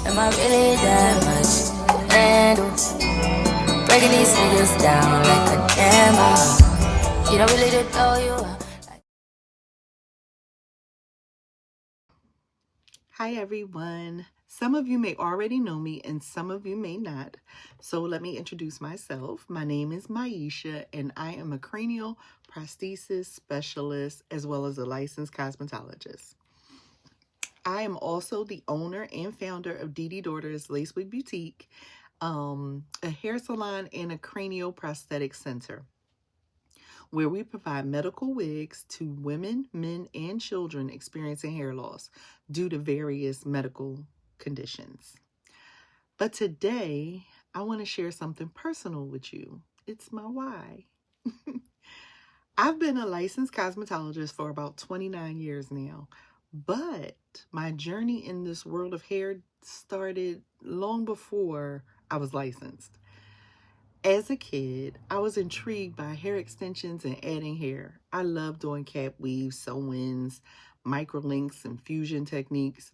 Am I really that much to handle? Breaking these niggas down like a camera. You don't really to blow you up. Hi everyone. Some of you may already know me and some of you may not. So let me introduce myself. My name is Myisha and I am a cranial prosthesis specialist as well as a licensed cosmetologist. I am also the owner and founder of Dee Daughters Lace Wig Boutique, a hair salon and a cranial prosthetic center, where we provide medical wigs to women, men, and children experiencing hair loss due to various medical conditions. But today, I want to share something personal with you. It's my why. I've been a licensed cosmetologist for about 29 years now, but my journey in this world of hair started long before I was licensed. As a kid, I was intrigued by hair extensions and adding hair. I loved doing cap weaves, sew-ins, microlinks, and fusion techniques.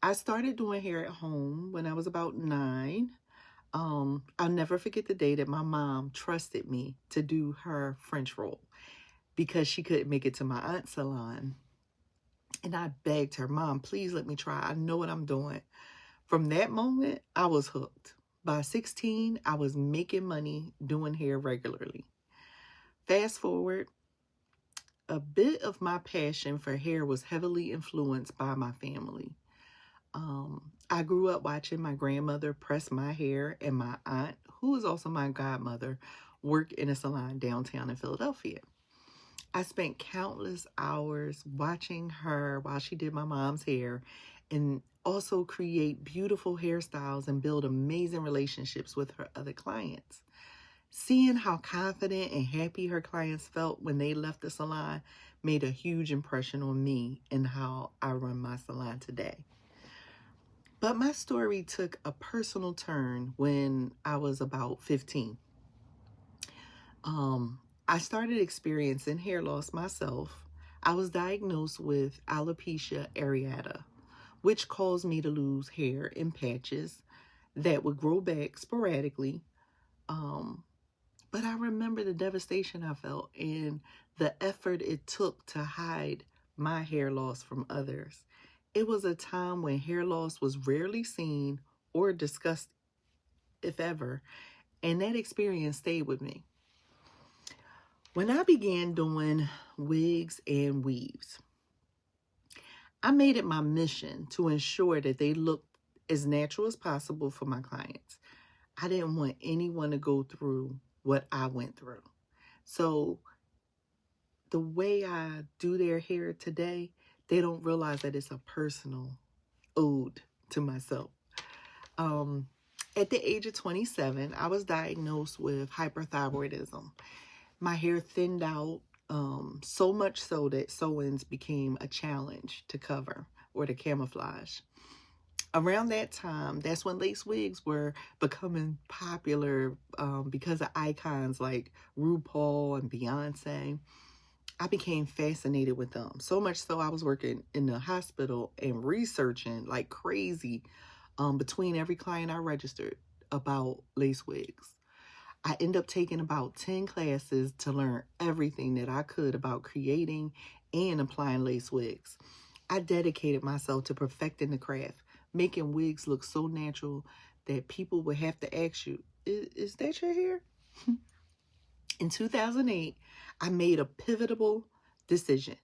I started doing hair at home when I was about 9. I'll never forget the day that my mom trusted me to do her French roll because she couldn't make it to my aunt's salon. And I begged her, Mom, please let me try. I know what I'm doing. From that moment, I was hooked. By 16, I was making money doing hair regularly. Fast forward, a bit of my passion for hair was heavily influenced by my family. I grew up watching my grandmother press my hair and my aunt, who is also my godmother, work in a salon downtown in Philadelphia. I spent countless hours watching her while she did my mom's hair and also create beautiful hairstyles and build amazing relationships with her other clients. Seeing how confident and happy her clients felt when they left the salon made a huge impression on me and how I run my salon today. But my story took a personal turn when I was about 15. I started experiencing hair loss myself. I was diagnosed with alopecia areata, which caused me to lose hair in patches that would grow back sporadically. But I remember the devastation I felt and the effort it took to hide my hair loss from others. It was a time when hair loss was rarely seen or discussed, if ever, and that experience stayed with me. When I began doing wigs and weaves, I made it my mission to ensure that they looked as natural as possible for my clients. I didn't want anyone to go through what I went through. So the way I do their hair today, they don't realize that it's a personal ode to myself. At the age of 27, I was diagnosed with hyperthyroidism. My hair thinned out so much so that sew-ins became a challenge to cover or to camouflage. Around that time, that's when lace wigs were becoming popular because of icons like RuPaul and Beyonce. I became fascinated with them. So much so I was working in the hospital and researching like crazy between every client I registered about lace wigs. I ended up taking about 10 classes to learn everything that I could about creating and applying lace wigs. I dedicated myself to perfecting the craft, making wigs look so natural that people would have to ask you, is that your hair? In 2008, I made a pivotal decision.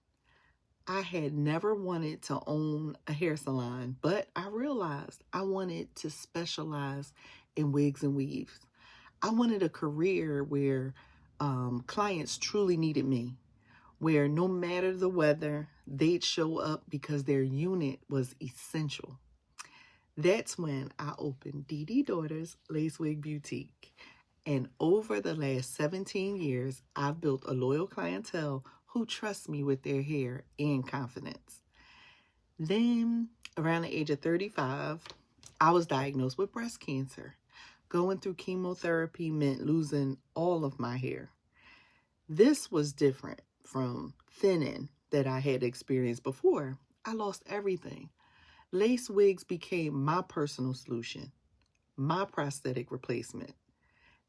I had never wanted to own a hair salon, but I realized I wanted to specialize in wigs and weaves. I wanted a career where clients truly needed me, where no matter the weather, they'd show up because their unit was essential. That's when I opened Dee Daughters Lace Wig Boutique. And over the last 17 years, I've built a loyal clientele who trust me with their hair and confidence. Then, around the age of 35, I was diagnosed with breast cancer. Going through chemotherapy meant losing all of my hair. This was different from thinning that I had experienced before. I lost everything. Lace wigs became my personal solution, my prosthetic replacement.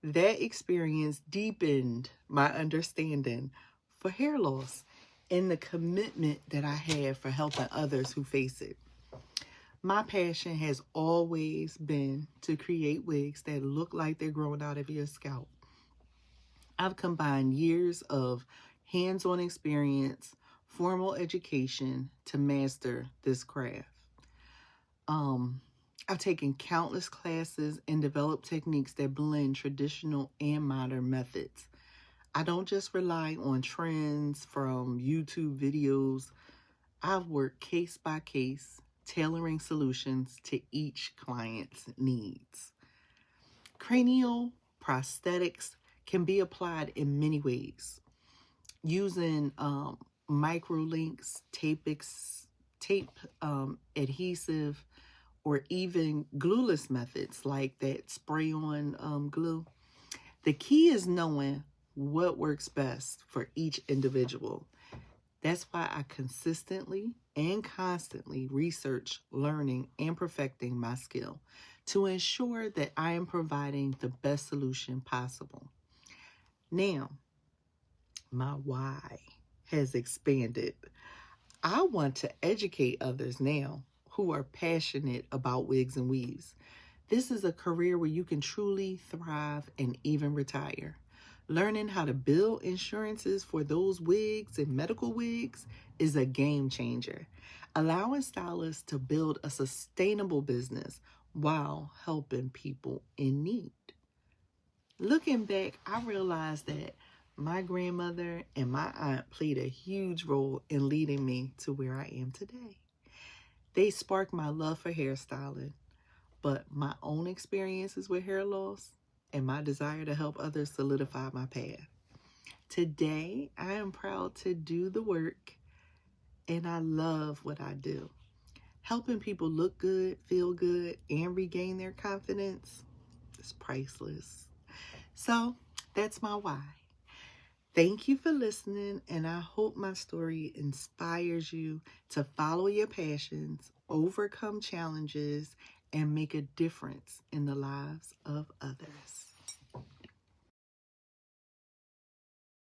That experience deepened my understanding for hair loss and the commitment that I have for helping others who face it. My passion has always been to create wigs that look like they're growing out of your scalp. I've combined years of hands-on experience, formal education to master this craft. I've taken countless classes and developed techniques that blend traditional and modern methods. I don't just rely on trends from YouTube videos. I've worked case by case, tailoring solutions to each client's needs. Cranial prosthetics can be applied in many ways, using microlinks, tape adhesive, or even glueless methods like that spray-on glue. The key is knowing what works best for each individual. That's why I consistently and constantly research, learning, and perfecting my skill to ensure that I am providing the best solution possible. Now, my why has expanded. I want to educate others now who are passionate about wigs and weaves. This is a career where you can truly thrive and even retire. Learning how to build insurances for those wigs and medical wigs is a game changer, allowing stylists to build a sustainable business while helping people in need. Looking back, I realized that my grandmother and my aunt played a huge role in leading me to where I am today. They sparked my love for hairstyling, but my own experiences with hair loss and my desire to help others solidify my path. Today, I am proud to do the work, and I love what I do. Helping people look good, feel good, and regain their confidence is priceless. So, that's my why. Thank you for listening, and I hope my story inspires you to follow your passions, overcome challenges, and make a difference in the lives of others.